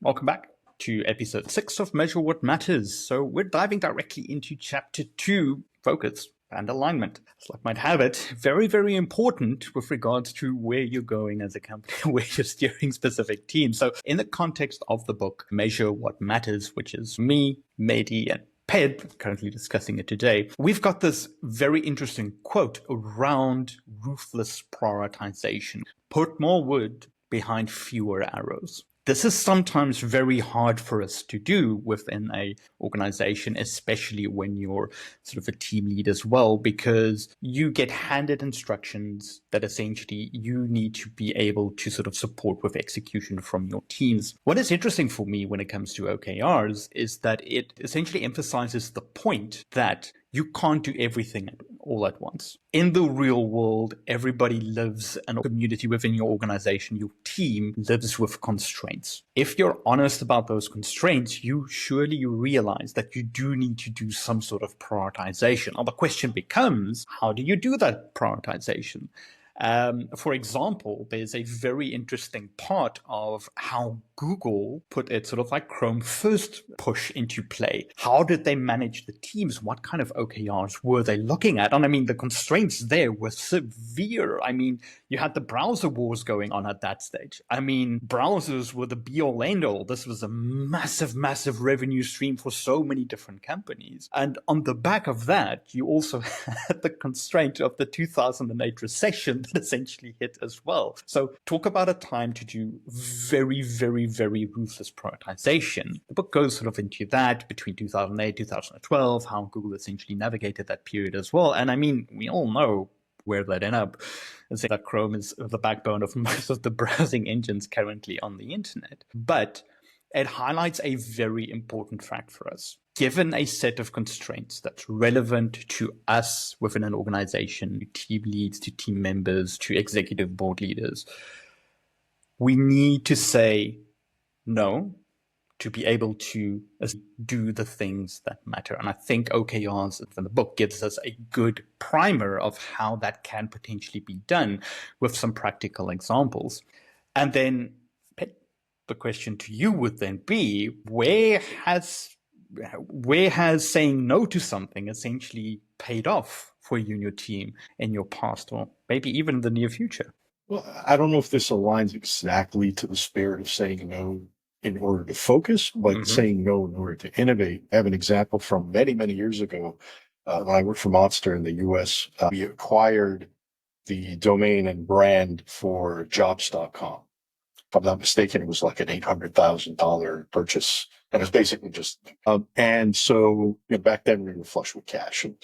Welcome back to episode 6 of Measure What Matters. So we're diving directly into chapter 2, focus and alignment. As luck might have it, very, very important with regards to where you're going as a company, where you're steering specific teams. So in the context of the book, Measure What Matters, which is me, Mehdi, and Ped, currently discussing it today, we've got this very interesting quote around ruthless prioritization. Put more wood behind fewer arrows. This is sometimes very hard for us to do within an organization, especially when you're sort of a team lead as well, because you get handed instructions that essentially you need to be able to sort of support with execution from your teams. What is interesting for me when it comes to OKRs is that it essentially emphasizes the point that you can't do everything all at once. In the real world, everybody lives in a community within your organization. Your team lives with constraints. If you're honest about those constraints, you realize that you do need to do some sort of prioritization. Now, the question becomes, how do you do that prioritization? For example, there's a very interesting part of how Google put its sort of like Chrome first push into play. How did they manage the teams? What kind of OKRs were they looking at? And I mean, the constraints there were severe. I mean, you had the browser wars going on at that stage. I mean, browsers were the be-all end-all. This was a massive, massive revenue stream for so many different companies. And on the back of that, you also had the constraint of the 2008 recession that essentially hit as well. So talk about a time to do very, very, very ruthless prioritization. The book goes sort of into that between 2008, 2012, how Google essentially navigated that period as well. And I mean, we all know where that ended up. And say that Chrome is the backbone of most of the browsing engines currently on the internet. But it highlights a very important fact for us. Given a set of constraints that's relevant to us within an organization, to team leads, to team members, to executive board leaders, we need to say no to be able to do the things that matter. And I think OKRs from the book gives us a good primer of how that can potentially be done with some practical examples. And then the question to you would then be, where has saying no to something essentially paid off for you and your team in your past, or maybe even in the near future? Well, I don't know if this aligns exactly to the spirit of saying no in order to focus, but saying no in order to innovate. I have an example from many, many years ago. When I worked for Monster in the US, we acquired the domain and brand for jobs.com. If I'm not mistaken, it was like an $800,000 purchase. And it was basically just, and so back then we were flush with cash and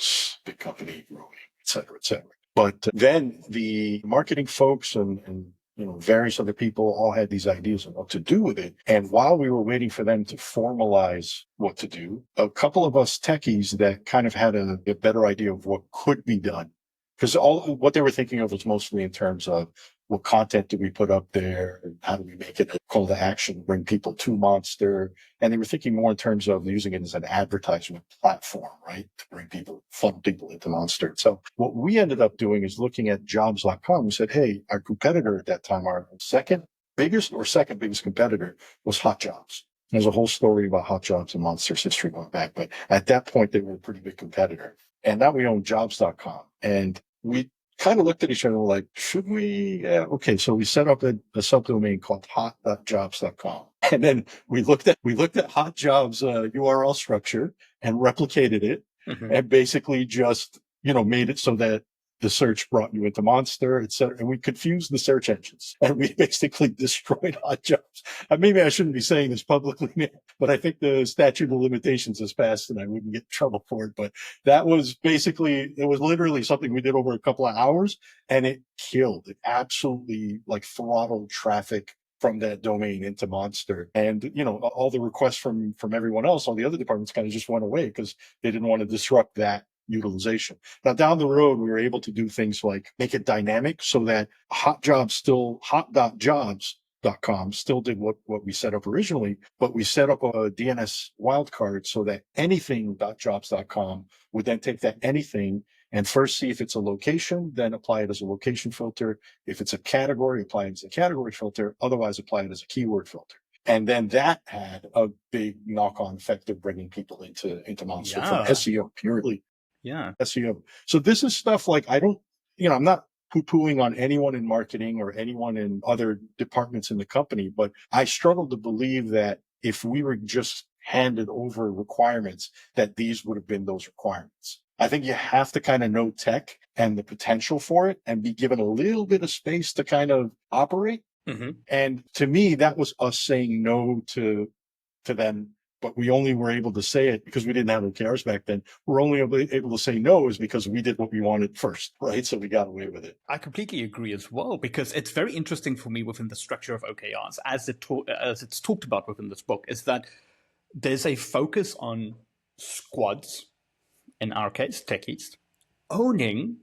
big company growing, et cetera, et cetera. But then the marketing folks and various other people all had these ideas of what to do with it. And while we were waiting for them to formalize what to do, a couple of us techies that kind of had a better idea of what could be done, because all what they were thinking of was mostly in terms of what content do we put up there and how do we make it a call to action, bring people to Monster. And they were thinking more in terms of using it as an advertisement platform, right? To bring people, funnel people into Monster. So what we ended up doing is looking at jobs.com. We said, hey, our competitor at that time, our second biggest competitor was Hot Jobs. There's a whole story about Hot Jobs and Monster's history going back. But at that point, they were a pretty big competitor. And now we own jobs.com. And we kind of looked at each other like, should we? Yeah, okay. So we set up a subdomain called hot.jobs.com. And then we looked at Hot Jobs URL structure and replicated it and basically just, made it so that the search brought you into Monster, et cetera. And we confused the search engines and we basically destroyed Hot Jobs. Maybe I shouldn't be saying this publicly, but I think the statute of limitations has passed and I wouldn't get in trouble for it. But that was it was literally something we did over a couple of hours and it killed. It absolutely throttled traffic from that domain into Monster. And, all the requests from everyone else, all the other departments kind of just went away because they didn't want to disrupt that utilization. Now down the road, we were able to do things like make it dynamic so that hot.jobs.com still did what we set up originally, but we set up a DNS wildcard so that anything.jobs.com would then take that anything and first see if it's a location, then apply it as a location filter. If it's a category, apply it as a category filter. Otherwise, apply it as a keyword filter. And then that had a big knock-on effect of bringing people into Monster from SEO, purely SEO. So this is stuff like, I'm not poo-pooing on anyone in marketing or anyone in other departments in the company, but I struggle to believe that if we were just handed over requirements, that these would have been those requirements. I think you have to kind of know tech and the potential for it and be given a little bit of space to kind of operate. Mm-hmm. And to me, that was us saying no to them, but we only were able to say it because we didn't have OKRs back then. We're only able to say no is because we did what we wanted first, right? So we got away with it. I completely agree as well, because it's very interesting for me within the structure of OKRs, as it's talked about within this book, is that there's a focus on squads, in our case, techies, owning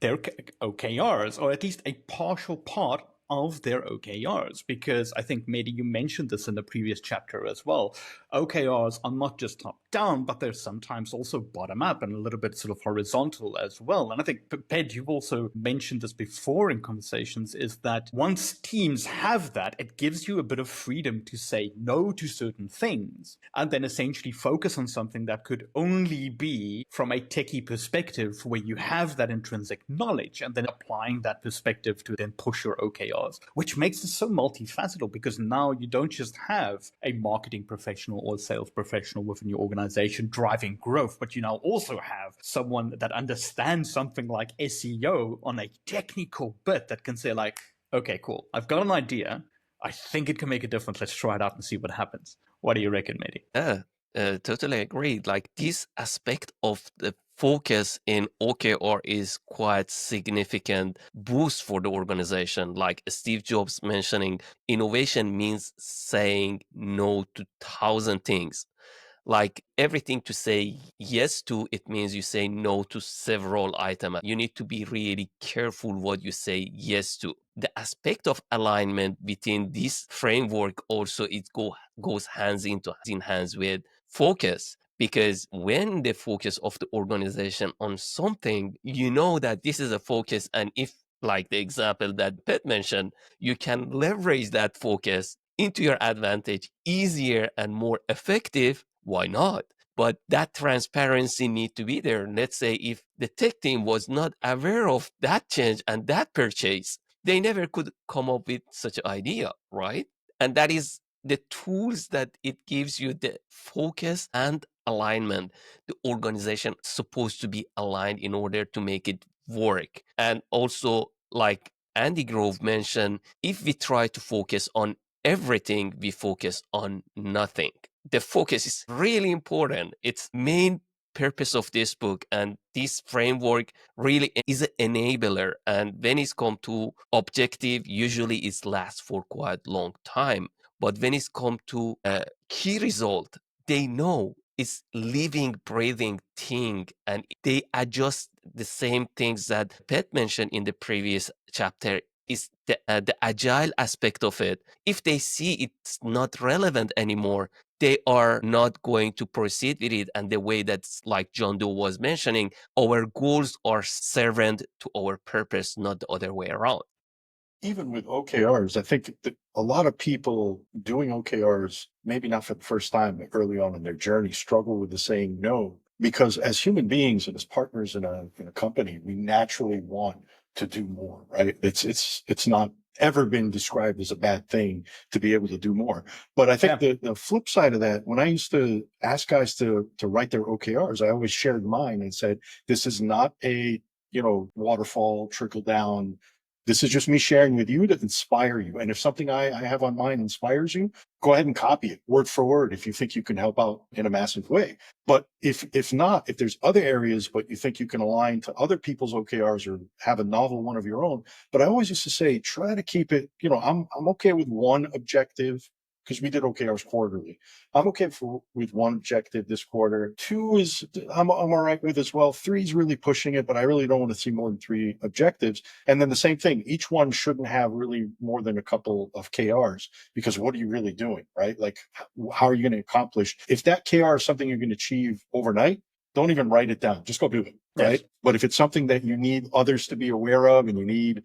their OKRs, or at least a partial part of their OKRs, because I think, Mehdi, you mentioned this in the previous chapter as well. OKRs are not just top down, but they're sometimes also bottom up and a little bit sort of horizontal as well. And I think, Ped, you've also mentioned this before in conversations, is that once teams have that, it gives you a bit of freedom to say no to certain things and then essentially focus on something that could only be from a techie perspective, where you have that intrinsic knowledge and then applying that perspective to then push your OKRs, which makes it so multifaceted, because now you don't just have a marketing professional or a sales professional within your organization driving growth, but you now also have someone that understands something like SEO on a technical bit that can say like, okay, cool, I've got an idea. I think it can make a difference. Let's try it out and see what happens. What do you reckon, Mehdi? Yeah, totally agree. Like, this aspect of the focus in OKR is quite significant boost for the organization. Like Steve Jobs mentioning, innovation means saying no to 1,000 things. Like, everything to say yes to, it means you say no to several items. You need to be really careful what you say yes to. The aspect of alignment between this framework also, it goes in hands with focus, because when the focus of the organization on something, you know that this is a focus, and if, like the example that Pet mentioned, you can leverage that focus into your advantage easier and more effective, why not? But that transparency need to be there. Let's say if the tech team was not aware of that change and that purchase, they never could come up with such an idea, right? And that is the tools that it gives you, the focus and alignment. The organization is supposed to be aligned in order to make it work. And also, like Andy Grove mentioned, if we try to focus on everything, we focus on nothing. The focus is really important. It's main purpose of this book, and this framework really is an enabler. And when it's come to objective, usually it lasts for quite long time. But when it's come to a key result, they know it's living, breathing thing, and they adjust the same things that Pet mentioned in the previous chapter. Is the agile aspect of it. If they see it's not relevant anymore, they are not going to proceed with it. And the way that's, like John Doerr was mentioning, our goals are servant to our purpose, not the other way around. Even with OKRs, I think that a lot of people doing OKRs, maybe not for the first time, but early on in their journey, struggle with the saying no, because as human beings and as partners in a company, we naturally want to do more, right? It's not ever been described as a bad thing to be able to do more. But I think the flip side of that, when I used to ask guys to write their OKRs, I always shared mine and said, this is not a, waterfall trickle down. This is just me sharing with you to inspire you. And if something I have on mine inspires you, go ahead and copy it word for word if you think you can help out in a massive way. But if not, if there's other areas, but you think you can align to other people's OKRs or have a novel one of your own. But I always used to say, try to keep it, I'm okay with one objective, because we did OKRs quarterly. I'm okay with one objective this quarter. 2 is I'm all right with as well. 3 is really pushing it, but I really don't want to see more than 3 objectives. And then the same thing, each one shouldn't have really more than a couple of KRs, because what are you really doing, right? Like, how are you going to accomplish? If that KR is something you're going to achieve overnight, don't even write it down. Just go do it, right? Yes. But if it's something that you need others to be aware of, and you need,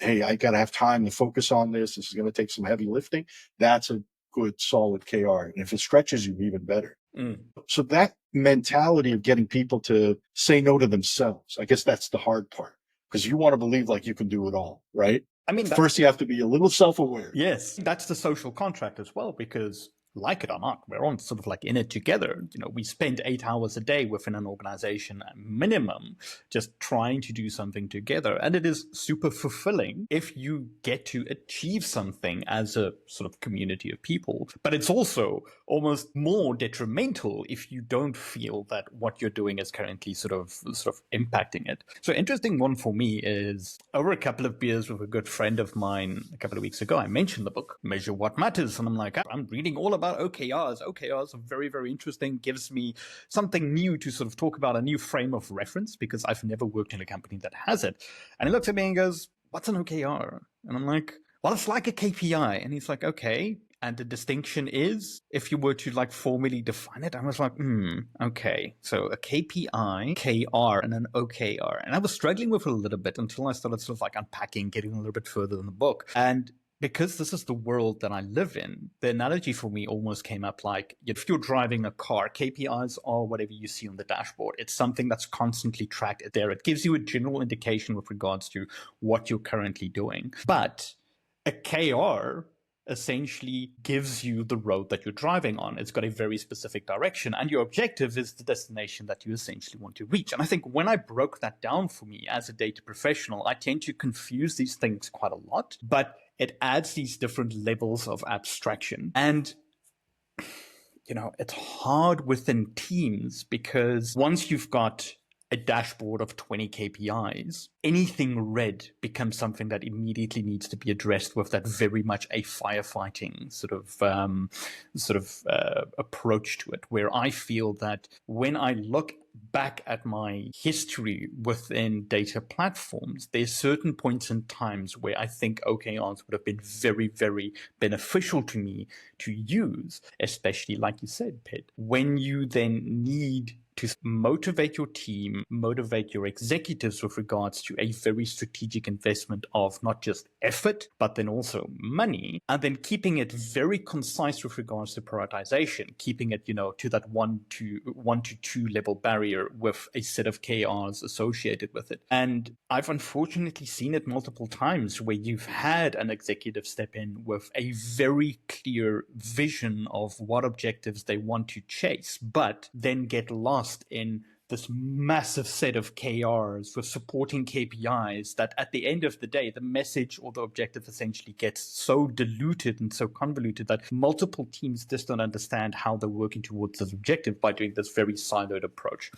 hey, I got to have time to focus on this. This is going to take some heavy lifting. That's a good, solid KR. And if it stretches you, even better. Mm. So that mentality of getting people to say no to themselves, I guess that's the hard part, because you want to believe like you can do it all, right? I mean, First, you have to be a little self-aware. Yes, that's the social contract as well, because like it or not, we're all sort of like in it together. You know, we spend 8 hours a day within an organization at minimum, just trying to do something together. And it is super fulfilling if you get to achieve something as a sort of community of people. But it's also almost more detrimental if you don't feel that what you're doing is currently sort of impacting it. So interesting one for me is over a couple of beers with a good friend of mine a couple of weeks ago, I mentioned the book Measure What Matters, and I'm like, I'm reading all about OKRs. OKRs are very, very interesting, gives me something new to sort of talk about, a new frame of reference, because I've never worked in a company that has it. And he looks at me and goes, what's an OKR? And I'm like, well, it's like a KPI. And he's like, okay. And the distinction is, if you were to like formally define it, I was like, okay. So a KPI, KR, and an OKR. And I was struggling with it a little bit until I started sort of like unpacking, getting a little bit further in the book. And because this is the world that I live in, the analogy for me almost came up like, if you're driving a car, KPIs are whatever you see on the dashboard. It's something that's constantly tracked there. It gives you a general indication with regards to what you're currently doing. But a KR essentially gives you the road that you're driving on. It's got a very specific direction, and your objective is the destination that you essentially want to reach. And I think when I broke that down for me as a data professional, I tend to confuse these things quite a lot, but it adds these different levels of abstraction. And you know, it's hard within teams because once you've got a dashboard of 20 KPIs, anything red becomes something that immediately needs to be addressed with that very much a firefighting sort of approach to it, where I feel that when I look back at my history within data platforms, there's certain points in times where I think OKRs would have been very, very beneficial to me to use, especially like you said, Ped, when you then need to motivate your team, motivate your executives with regards to a very strategic investment of not just effort, but then also money, and then keeping it very concise with regards to prioritization, keeping it, you know, to that one to two level barrier with a set of KRs associated with it. And I've unfortunately seen it multiple times where you've had an executive step in with a very clear vision of what objectives they want to chase, but then get lost in this massive set of KRs with supporting KPIs that at the end of the day, the message or the objective essentially gets so diluted and so convoluted that multiple teams just don't understand how they're working towards this objective by doing this very siloed approach.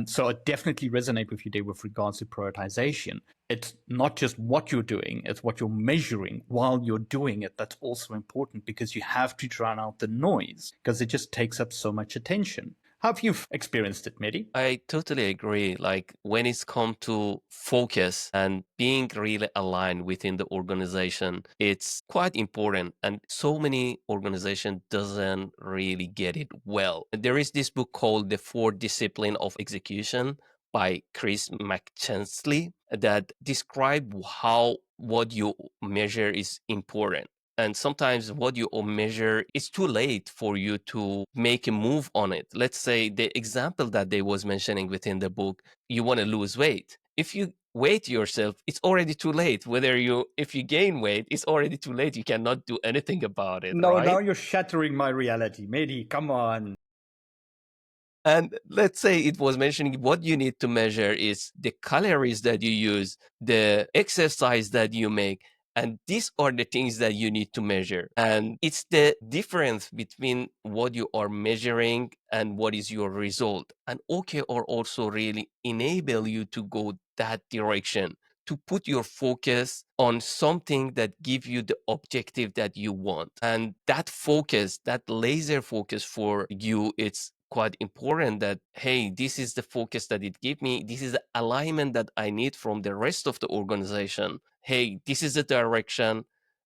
So I definitely resonate with you, Dave, with regards to prioritization. It's not just what you're doing, it's what you're measuring while you're doing it. That's also important because you have to drown out the noise because it just takes up so much attention. How have you experienced it, Mehdi? I totally agree. Like when it's come to focus and being really aligned within the organization, it's quite important. And so many organization doesn't really get it well. There is this book called The Four Discipline of Execution by Chris McChensley that describe how what you measure is important. And sometimes what you measure, it's too late for you to make a move on it. Let's say the example that they was mentioning within the book, you want to lose weight. If you weight yourself, it's already too late. If you gain weight, it's already too late. You cannot do anything about it, No, right? now you're shattering my reality. Mehdi, come on. And let's say it was mentioning what you need to measure is the calories that you use, the exercise that you make. And these are the things that you need to measure. And it's the difference between what you are measuring and what is your result. And OKR also really enable you to go that direction, to put your focus on something that give you the objective that you want. And that focus, that laser focus for you, it's quite important that, hey, this is the focus that it give me. This is the alignment that I need from the rest of the organization. Hey, this is the direction.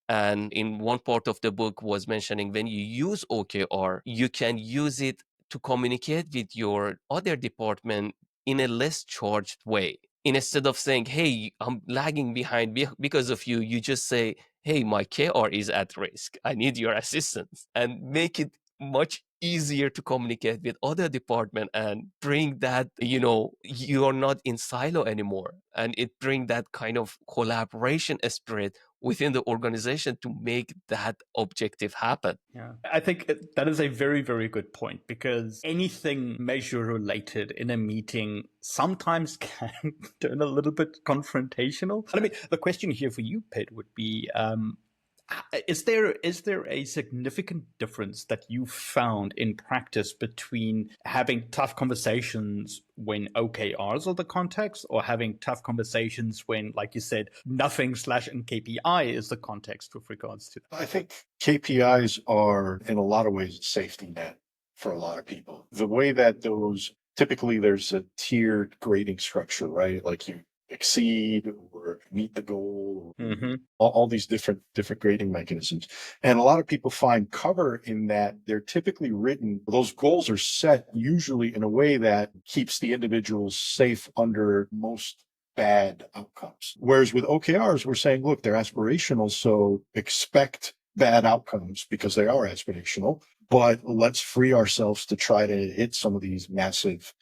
And in one part of the book was mentioning when you use OKR, you can use it to communicate with your other department in a less charged way. Instead of saying, hey, I'm lagging behind because of you, you just say, hey, my KR is at risk, I need your assistance, and make it much easier to communicate with other department and bring that, you're not in silo anymore, and it bring that kind of collaboration spirit within the organization to make that objective happen. Yeah, I think that is a very, very good point, because anything measure related in a meeting sometimes can turn a little bit confrontational. And I mean, the question here for you, Ped, would be, is there a significant difference that you found in practice between having tough conversations when OKRs are the context, or having tough conversations when, like you said, nothing / KPI is the context with regards to that? I think KPIs are in a lot of ways a safety net for a lot of people. The way that those, typically there's a tiered grading structure, right? Like you exceed or meet the goal, all these different grading mechanisms. And a lot of people find cover in that they're typically written, those goals are set usually in a way that keeps the individuals safe under most bad outcomes. Whereas with OKRs, we're saying, look, they're aspirational, so expect bad outcomes because they are aspirational, but let's free ourselves to try to hit some of these massive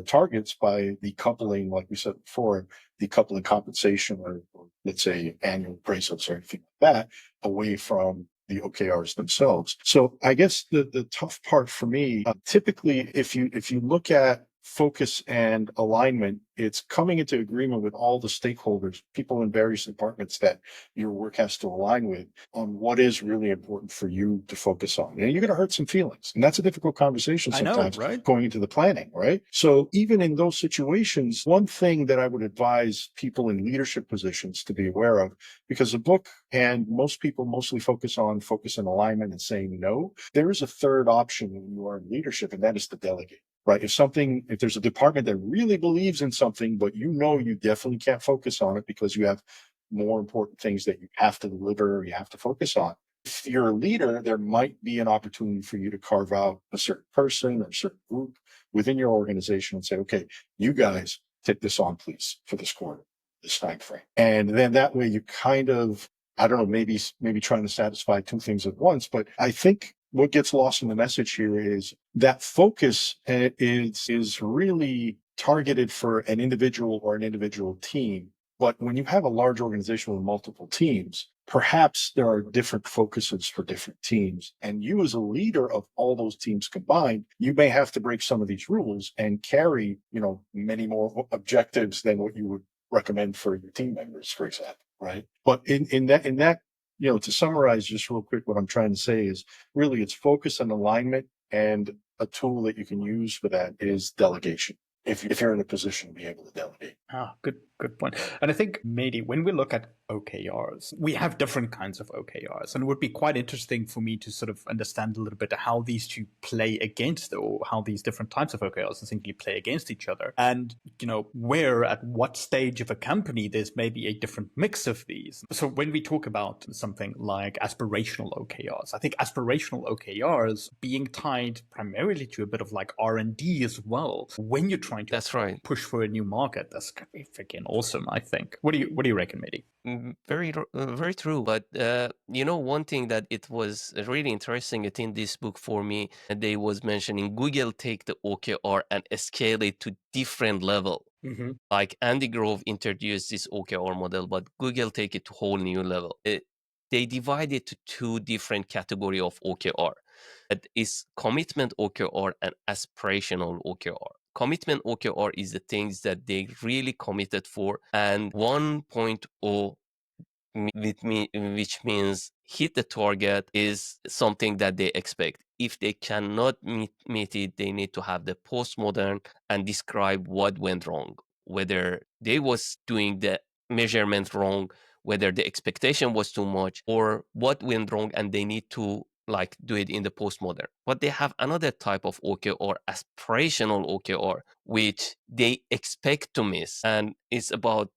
targets by decoupling, like we said before, decoupling compensation or let's say annual appraisals or anything like that away from the OKRs themselves. So I guess the tough part for me, typically, if you look at focus and alignment, it's coming into agreement with all the stakeholders, people in various departments that your work has to align with, on what is really important for you to focus on. And you're going to hurt some feelings. And that's a difficult conversation sometimes, right? Going into the planning, right? So even in those situations, one thing that I would advise people in leadership positions to be aware of, because the book and most people mostly focus on focus and alignment and saying no, there is a third option when you are in leadership, and that is to delegate. Right. If there's a department that really believes in something, but you definitely can't focus on it because you have more important things that you have to deliver or you have to focus on. If you're a leader, there might be an opportunity for you to carve out a certain person or a certain group within your organization and say, okay, you guys take this on, please, for this quarter, this time frame. And then that way you kind of, I don't know, maybe trying to satisfy two things at once. But I think what gets lost in the message here is that focus is really targeted for an individual or an individual team. But when you have a large organization with multiple teams, perhaps there are different focuses for different teams. And you as a leader of all those teams combined, you may have to break some of these rules and carry, many more objectives than what you would recommend for your team members, for example, right? But in that, to summarize just real quick, what I'm trying to say is really it's focus and alignment, and a tool that you can use for that is delegation. If you're in a position to be able to delegate. Good point. And I think, maybe when we look at OKRs, we have different kinds of OKRs, and it would be quite interesting for me to sort of understand a little bit how these two play against, or how these different types of OKRs essentially play against each other. And, where, at what stage of a company, there's maybe a different mix of these. So when we talk about something like aspirational OKRs, I think aspirational OKRs being tied primarily to a bit of like R&D as well. When you're trying to That's right. push for a new market, that's going to be freaking awesome, I think. What do you reckon, Mehdi? Very true. But one thing that it was really interesting in this book for me, they was mentioning Google take the OKR and scale it to different level. Like Andy Grove introduced this OKR model, but Google take it to whole new level. They divide it to two different category of OKR. It is commitment OKR and aspirational OKR. Commitment OKR is the things that they really committed for, and 1.0, which means hit the target, is something that they expect. If they cannot meet it, they need to have the postmodern and describe what went wrong, whether they was doing the measurement wrong, whether the expectation was too much, or what went wrong, and they need to do it in the postmodern. But they have another type of OKR, aspirational OKR, which they expect to miss, and it's about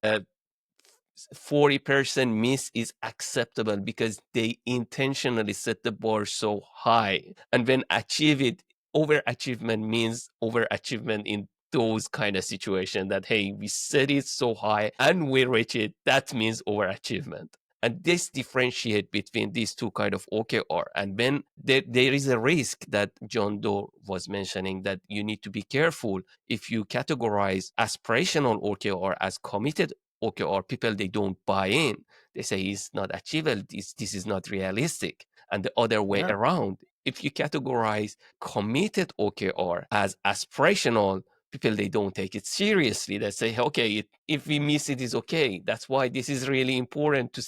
40% miss is acceptable because they intentionally set the bar so high. And when achieve it, overachievement means overachievement in those kind of situation that, hey, we set it so high and we reach it, that means overachievement. And this differentiate between these two kind of OKR. And then there is a risk that John Doerr was mentioning, that you need to be careful if you categorize aspirational OKR as committed OKR. People, they don't buy in. They say it's not achievable. This is not realistic. And the other way around, if you categorize committed OKR as aspirational, people, they don't take it seriously. They say, okay, if we miss it, is okay. That's why this is really important to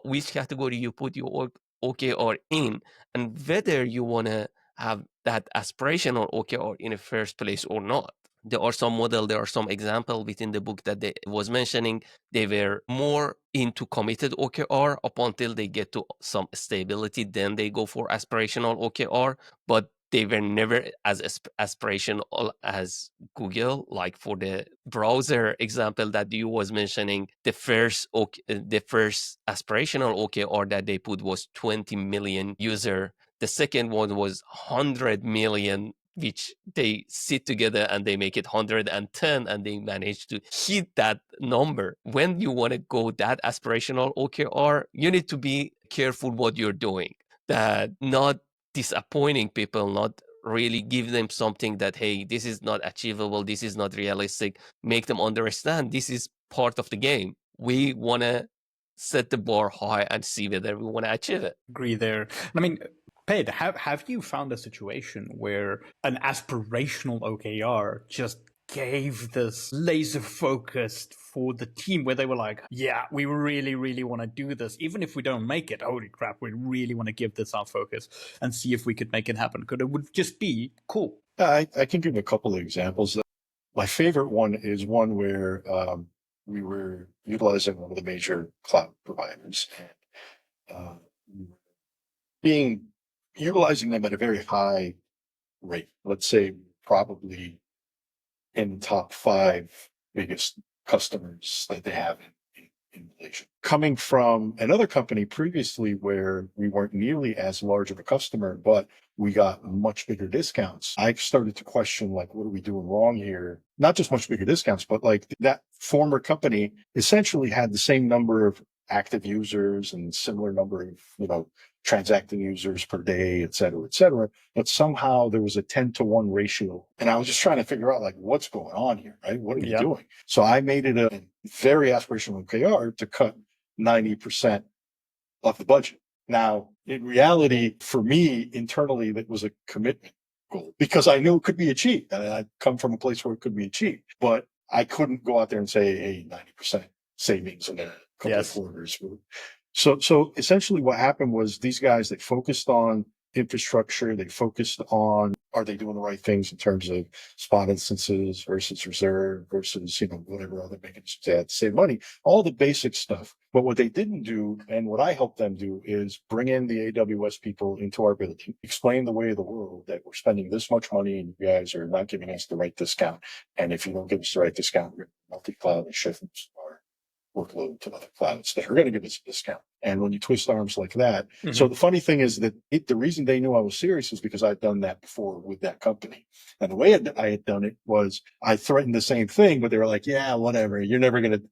which category you put your OKR in, and whether you want to have that aspirational OKR in the first place or not. There are some model, there are some example within the book that they was mentioning. They were more into committed OKR up until they get to some stability, then they go for aspirational OKR, but they were never as aspirational as Google. Like for the browser example that you was mentioning, the first aspirational OKR that they put was 20 million user. The second one was 100 million, which they sit together and they make it 110, and they manage to hit that number. When you want to go that aspirational OKR, you need to be careful what you're doing, that not disappointing people, not really give them something that, hey, this is not achievable, this is not realistic. Make them understand this is part of the game. We want to set the bar high and see whether we want to achieve it. Agree there. I mean, Ped, have you found a situation where an aspirational OKR just gave this laser focused for the team, where they were like, yeah, we really, really want to do this. Even if we don't make it, holy crap, we really want to give this our focus and see if we could make it happen. Because it would just be cool. I can give a couple of examples. My favorite one is one where we were utilizing one of the major cloud providers, and utilizing them at a very high rate. Let's say probably in the top 5 biggest customers that they have in Malaysia. Coming from another company previously where we weren't nearly as large of a customer, but we got much bigger discounts, I started to question, like, what are we doing wrong here? Not just much bigger discounts, but like that former company essentially had the same number of active users and similar number of, transacting users per day, et cetera, but somehow there was a 10-to-1 ratio. And I was just trying to figure out, like, what's going on here, right? What are we doing? So I made it a very aspirational OKR to cut 90% of the budget. Now, in reality, for me, internally, that was a commitment goal because I knew it could be achieved. And I'd come from a place where it could be achieved, but I couldn't go out there and say, hey, 90% savings in a couple of quarters. So essentially what happened was these guys, they focused on infrastructure. They focused on, are they doing the right things in terms of spot instances versus reserve versus, whatever other mechanisms they had to save money, all the basic stuff. But what they didn't do, and what I helped them do, is bring in the AWS people into our building, explain the way of the world that we're spending this much money and you guys are not giving us the right discount. And if you don't give us the right discount, we're multi-cloud and shift our workload to other clouds that are going to give us a discount. And when you twist arms like that, so the funny thing is that the reason they knew I was serious is because I'd done that before with that company. And the way I had done it was I threatened the same thing, but they were like, yeah, whatever. You're never going to,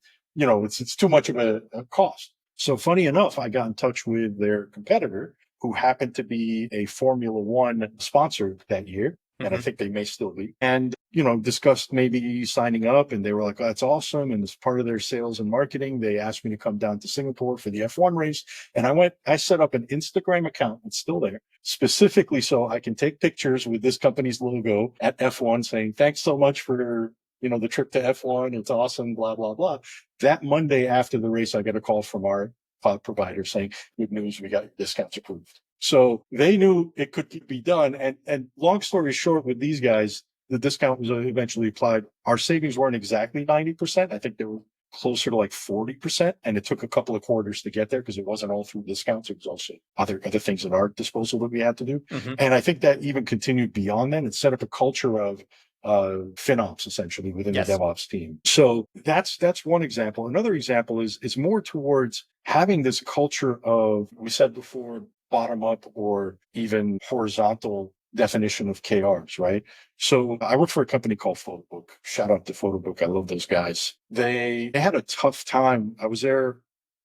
it's too much of a cost. So funny enough, I got in touch with their competitor who happened to be a Formula One sponsor that year. And I think they may still be. And, discussed maybe signing up, and they were like, oh, that's awesome. And as part of their sales and marketing, they asked me to come down to Singapore for the F1 race. And I set up an Instagram account. It's still there, specifically so I can take pictures with this company's logo at F1 saying, thanks so much for, the trip to F1. It's awesome, blah, blah, blah. That Monday after the race, I got a call from our cloud provider saying, good news, we got your discounts approved. So they knew it could be done. And long story short, with these guys, the discount was eventually applied. Our savings weren't exactly 90%. I think they were closer to like 40%. And it took a couple of quarters to get there because it wasn't all through discounts. It was also other things at our disposal that we had to do. And I think that even continued beyond then. It set up a culture of FinOps essentially within the DevOps team. So that's one example. Another example is more towards having this culture of, we said before, bottom up or even horizontal definition of KRs, right? So I work for a company called Photobook. Shout out to Photobook. I love those guys. They had a tough time. I was there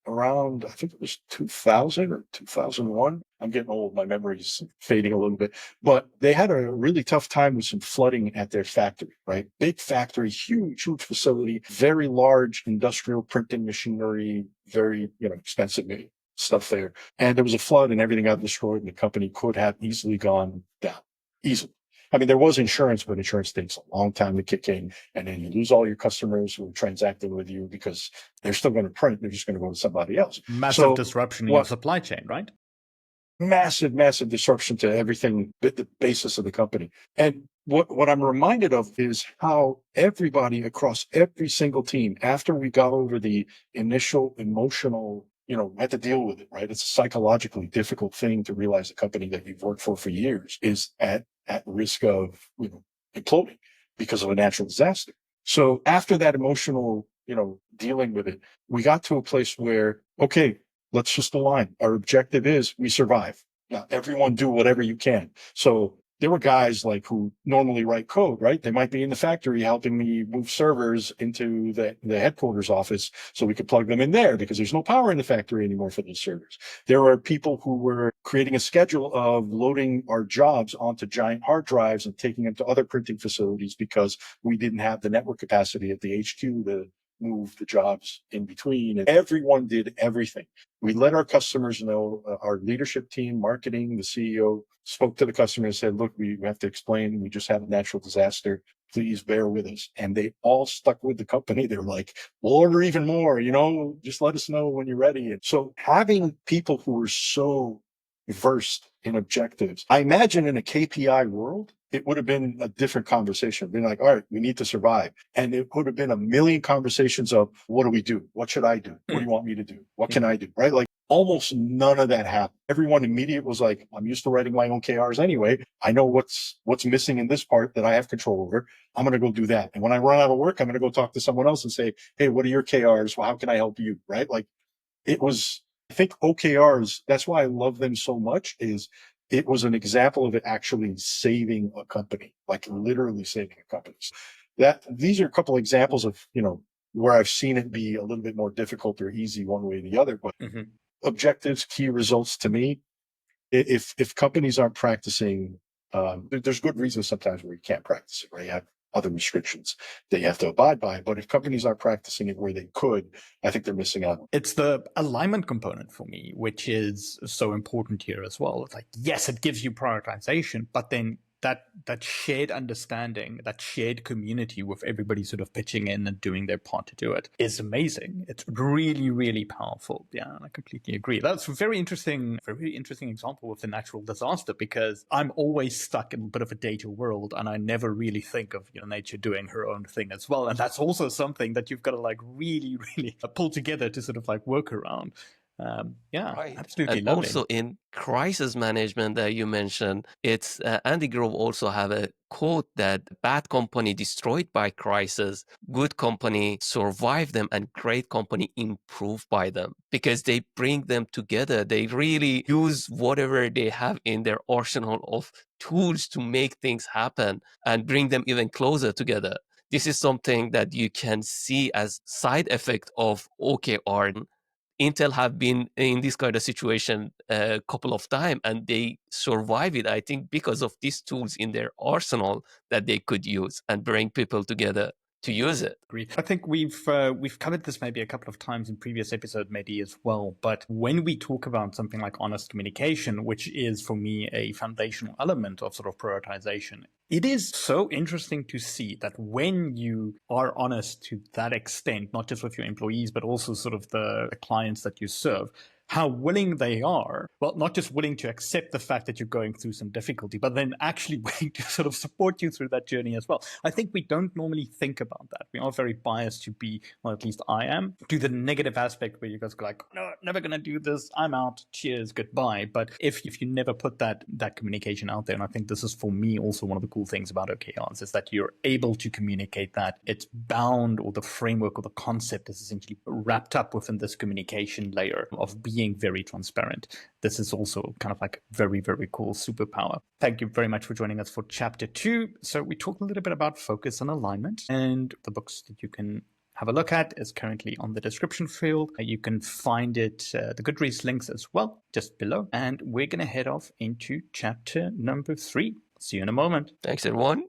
around, I think it was 2000 or 2001. I'm getting old. My memory's fading a little bit, but they had a really tough time with some flooding at their factory, right? Big factory, huge facility, very large industrial printing machinery, very, expensive stuff there. And there was a flood and everything got destroyed, and the company could have easily gone down. Easily. I mean, there was insurance, but insurance takes a long time to kick in, and then you lose all your customers who are transacting with you because they're still going to print. They're just going to go to somebody else. Massive disruption in your supply chain, right? Massive, massive disruption to everything, the basis of the company. And what I'm reminded of is how everybody across every single team, after we got over the initial emotional, had to deal with it, right? It's a psychologically difficult thing to realize a company that you've worked for years is at risk of, imploding because of a natural disaster. So after that emotional, dealing with it, we got to a place where, okay, let's just align. Our objective is we survive. Now, everyone do whatever you can. So there were guys like who normally write code, right? They might be in the factory helping me move servers into the headquarters office so we could plug them in there because there's no power in the factory anymore for those servers. There were people who were creating a schedule of loading our jobs onto giant hard drives and taking them to other printing facilities because we didn't have the network capacity at the HQ to move the jobs in between. And everyone did everything. We let our customers know, our leadership team, marketing, the CEO spoke to the customer and said, look, we have to explain, we just had a natural disaster. Please bear with us. And they all stuck with the company. They're like, we'll order even more, just let us know when you're ready. And so having people who are so versed in objectives, I imagine in a KPI world, it would have been a different conversation. Been like, all right, we need to survive. And it would have been a million conversations of what do we do? What should I do? What do you want me to do? What can I do? Right? Like almost none of that happened. Everyone immediate was like, I'm used to writing my own KRs anyway. I know what's missing in this part that I have control over. I'm going to go do that. And when I run out of work, I'm going to go talk to someone else and say, hey, what are your KRs? Well, how can I help you? Right? Like it was, I think OKRs, that's why I love them so much is it was an example of it actually saving a company, like literally saving a company. These are a couple of examples of, where I've seen it be a little bit more difficult or easy one way or the other, but objectives, key results to me, if companies aren't practicing, there's good reasons sometimes where you can't practice it, right? You have other restrictions that you have to abide by. But if companies aren't practicing it where they could, I think they're missing out. It's the alignment component for me, which is so important here as well. It's like, yes, it gives you prioritization, but then that shared understanding, that shared community with everybody sort of pitching in and doing their part to do it is amazing. It's really, really powerful. Yeah, I completely agree. That's a very interesting example with the natural disaster because I'm always stuck in a bit of a data world and I never really think of nature doing her own thing as well. And that's also something that you've got to like really, really pull together to sort of like work around. Right. Absolutely And lovely. also in crisis management that you mentioned, it's Andy Grove also have a quote that bad company destroyed by crisis, good company survive them, and great company improve by them because they bring them together. They really use whatever they have in their arsenal of tools to make things happen and bring them even closer together. This is something that you can see as side effect of OKR. Intel have been in this kind of situation a couple of times and they survive it, I think, because of these tools in their arsenal that they could use and bring people together to use it. I think we've covered this maybe a couple of times in previous episodes maybe as well, but when we talk about something like honest communication, which is for me a foundational element of sort of prioritization, it is so interesting to see that when you are honest to that extent, not just with your employees, but also sort of the clients that you serve, how willing they are, well, not just willing to accept the fact that you're going through some difficulty, but then actually willing to sort of support you through that journey as well. I think we don't normally think about that. We are very biased to be, well, at least I am, to the negative aspect where you guys go like, no, never going to do this. I'm out. Cheers. Goodbye. But if you never put that communication out there, and I think this is for me also one of the cool things about OKRs is that you're able to communicate that it's bound, or the framework or the concept is essentially wrapped up within this communication layer of being very transparent. This is also kind of like very, very cool superpower. Thank you very much for joining us for chapter 2. So we talked a little bit about focus and alignment and the books that you can have a look at is currently on the description field. You can find it, the Goodreads links as well, just below. And we're going to head off into chapter number 3. See you in a moment. Thanks, everyone.